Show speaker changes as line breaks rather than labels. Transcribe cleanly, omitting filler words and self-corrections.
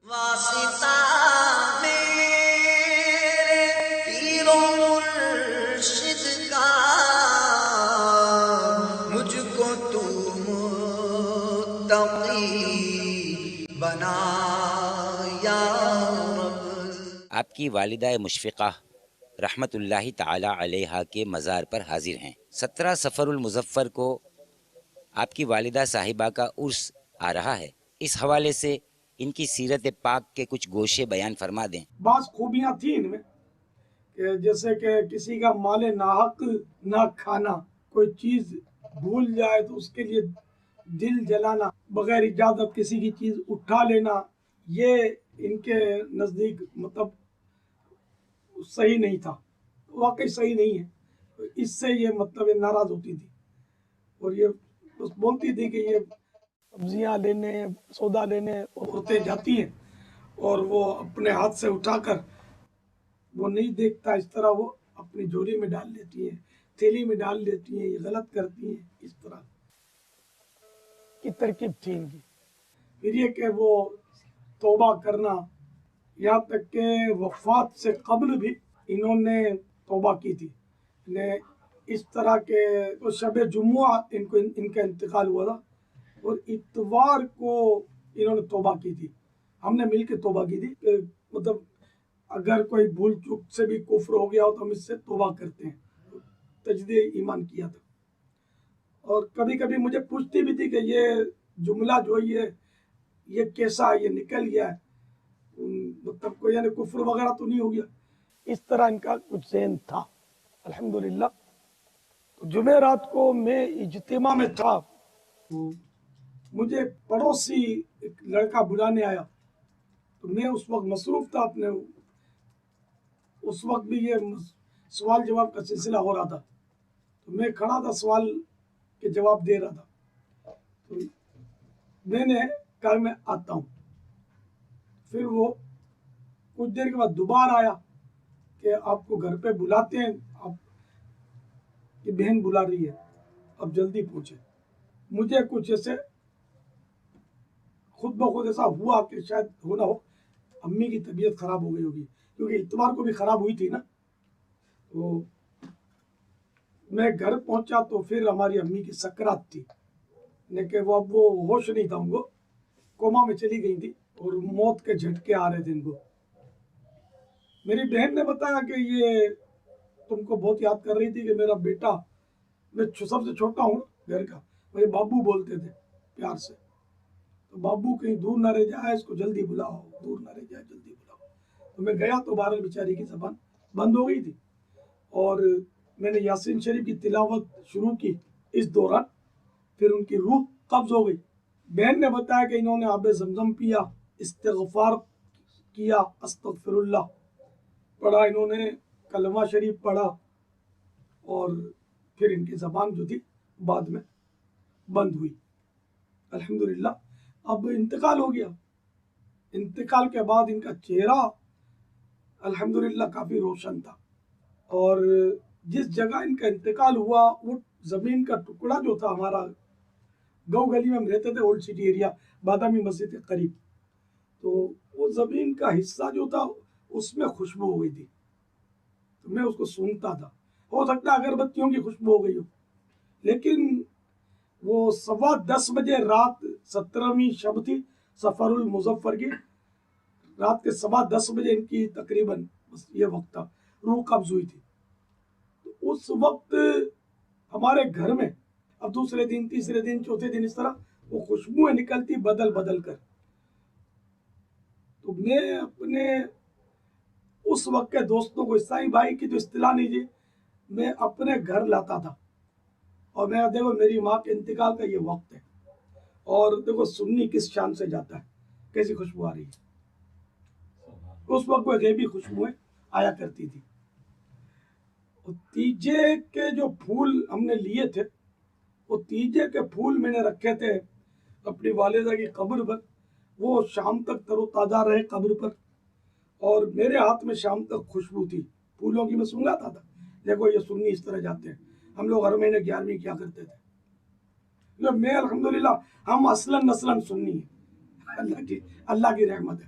واسطہ میرے پیر و مرشد کا مجھ کو تو متقی بنا یا رب۔
آپ کی والدہ مشفقہ رحمت اللہ تعالی علیہا کے مزار پر حاضر ہیں۔ 17 صفر المظفر کو آپ کی والدہ صاحبہ کا عرس آ رہا ہے، اس حوالے سے ان کی سیرت پاک کے کچھ گوشے بیان فرما دیں۔
بعض خوبیاں تھیں ان میں کہ جیسے کہ کسی کا مال ناحق نہ کھانا، کوئی چیز بھول جائے تو اس کے لیے دل جلانا، بغیر اجازت کسی کی چیز اٹھا لینا، یہ ان کے نزدیک مطلب صحیح نہیں تھا، واقعی صحیح نہیں ہے۔ اس سے یہ مطلب ناراض ہوتی تھی اور یہ بس بولتی تھی کہ یہ سبزیاں لینے، سودا لینے عورتیں جاتی ہیں اور وہ اپنے ہاتھ سے اٹھا کر وہ نہیں دیکھتا، اس طرح وہ اپنی جھولی میں ڈال لیتی ہیں، تھیلی میں ڈال لیتی ہیں، یہ غلط کرتی ہیں، اس طرح کی ترکیب تھی ان کی۔ پھر یہ کہ وہ توبہ کرنا، یہاں تک کہ وفات سے قبل بھی انہوں نے توبہ کی تھی۔ اس طرح کے شب جمعہ ان کا انتقال ہوا تھا اور اتوار کو انہوں نے توبہ کی تھی، ہم نے مل کے توبہ کی تھی کہ مطلب اگر کوئی بھول چوک سے بھی کفر ہو گیا ہو تو ہم اس سے توبہ کرتے ہیں، تجدید ایمان کیا تھا۔ اور کبھی کبھی مجھے پوچھتی بھی تھی کہ یہ جملہ جو یہ کیسا ہے، یہ نکل گیا ہے، مطلب کوئی یعنی کفر وغیرہ تو نہیں ہو گیا، اس طرح ان کا کچھ ذہن تھا۔ الحمدللہ جمعرات کو میں اجتماع میں تھا، مجھے پڑوسی ایک لڑکا بلانے آیا تو میں اس وقت مصروف تھا اپنے، اس وقت بھی یہ سوال جواب کا سلسلہ ہو رہا تھا تو میں کھڑا تھا، سوال کے جواب دے رہا تھا، تو میں نے کہا میں آتا ہوں۔ پھر وہ کچھ دیر کے بعد دوبارہ آیا کہ آپ کو گھر پہ بلاتے ہیں، آپ کی بہن بلا رہی ہے، اب جلدی پہنچے۔ مجھے کچھ ایسے خود بخود ایسا ہوا کہ شاید ہونا ہو امی کی طبیعت خراب ہو گئی ہوگی، کیونکہ اتوار کو بھی خراب ہوئی تھی نا۔ تو میں گھر پہنچا تو پھر ہماری امی کی سکرات تھی، لیکن وہ اب وہ ہوش نہیں تھا، ان کو کوما میں چلی گئی تھی اور موت کے جھٹکے آ رہے تھے ان کو۔ میری بہن نے بتایا کہ یہ تم کو بہت یاد کر رہی تھی کہ میرا بیٹا، میں سب سے چھوٹا ہوں گھر کا، مجھے بابو بولتے تھے پیار سے، تو بابو کہیں دور نہ رہ جائے، اس کو جلدی بلاؤ، دور نہ رہ جائے، جلدی بلاؤ۔ تو میں گیا تو بہرحال بیچاری کی زبان بند ہو گئی تھی اور میں نے یاسین شریف کی تلاوت شروع کی، اس دوران پھر ان کی روح قبض ہو گئی۔ بہن نے بتایا کہ انہوں نے آب زمزم پیا، استغفار کیا، استغفر اللہ پڑھا، انہوں نے کلمہ شریف پڑھا اور پھر ان کی زبان جو تھی بعد میں بند ہوئی۔ الحمدللہ اب انتقال ہو گیا۔ انتقال کے بعد ان کا چہرہ الحمدللہ کافی روشن تھا، اور جس جگہ ان کا انتقال ہوا وہ زمین کا ٹکڑا جو تھا، ہمارا گو گلی میں ہم رہتے تھے، اولڈ سٹی ایریا، بادامی مسجد کے قریب، تو وہ زمین کا حصہ جو تھا اس میں خوشبو ہو گئی تھی، تو میں اس کو سونگتا تھا، ہو سکتا ہے اگربتیوں کی خوشبو ہو گئی ہو، لیکن وہ 10:15 بجے رات 17ویں شب تھی صفر المظفر کی، رات کے 10:15 بجے ان کی تقریباً یہ وقت تھا، روح قبض ہوئی تھی۔ تو اس وقت ہمارے گھر میں اب دوسرے دن، تیسرے دن، چوتھے دن اس طرح وہ خوشبوئیں نکلتی بدل بدل کر، تو میں اپنے اس وقت کے دوستوں کو، عیسائی بھائی کی تو اصطلاح نہیں تھی، میں اپنے گھر لاتا تھا اور میں دیکھو میری ماں کے انتقال کا یہ وقت ہے، اور دیکھو سنی کس شان سے جاتا ہے، کیسی خوشبو آ رہی ہے۔ اس وقت وہ غیبی خوشبوئیں آیا کرتی تھی۔ تیجے کے جو پھول ہم نے لیے تھے، وہ تیجے کے پھول میں نے رکھے تھے اپنی والدہ کی قبر پر، وہ شام تک تر و تازہ رہے قبر پر، اور میرے ہاتھ میں شام تک خوشبو تھی پھولوں کی، میں سنگاتا تھا۔ دیکھو یہ سنی اس طرح جاتے ہیں، ہم لوگ ہر مہینے 11ویں کیا کرتے تھے، میں الحمدللہ ہم اصلاً نسلاً سنی ہیں، اللہ کی رحمت ہے۔